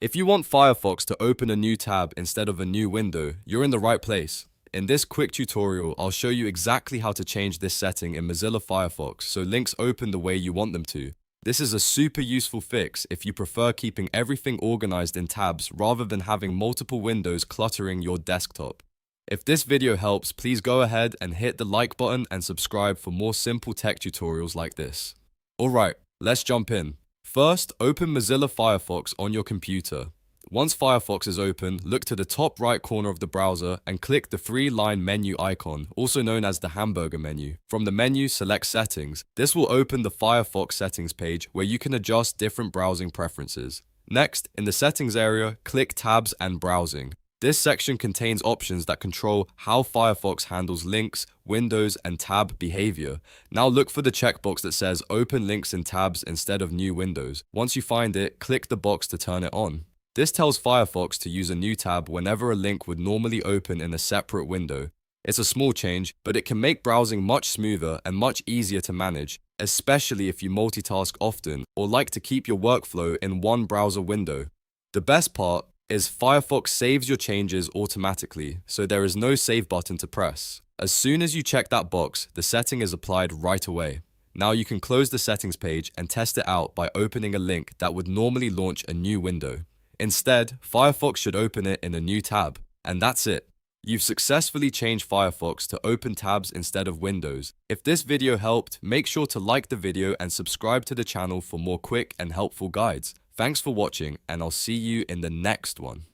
If you want Firefox to open a new tab instead of a new window, you're in the right place. In this quick tutorial, I'll show you exactly how to change this setting in Mozilla Firefox so links open the way you want them to. This is a super useful fix if you prefer keeping everything organized in tabs rather than having multiple windows cluttering your desktop. If this video helps, please go ahead and hit the like button and subscribe for more simple tech tutorials like this. Alright, let's jump in. First, open Mozilla Firefox on your computer. Once Firefox is open, look to the top right corner of the browser and click the three-line menu icon, also known as the hamburger menu. From the menu, select Settings. This will open the Firefox settings page where you can adjust different browsing preferences. Next, in the settings area, click Tabs and Browsing. This section contains options that control how Firefox handles links, windows, and tab behavior. Now look for the checkbox that says Open links in tabs instead of new windows. Once you find it, click the box to turn it on. This tells Firefox to use a new tab whenever a link would normally open in a separate window. It's a small change, but it can make browsing much smoother and much easier to manage, especially if you multitask often or like to keep your workflow in one browser window. The best part is Firefox saves your changes automatically, so there is no save button to press. As soon as you check that box, the setting is applied right away. Now you can close the settings page and test it out by opening a link that would normally launch a new window. Instead, Firefox should open it in a new tab. And that's it. You've successfully changed Firefox to open tabs instead of windows. If this video helped, make sure to like the video and subscribe to the channel for more quick and helpful guides. Thanks for watching, and I'll see you in the next one.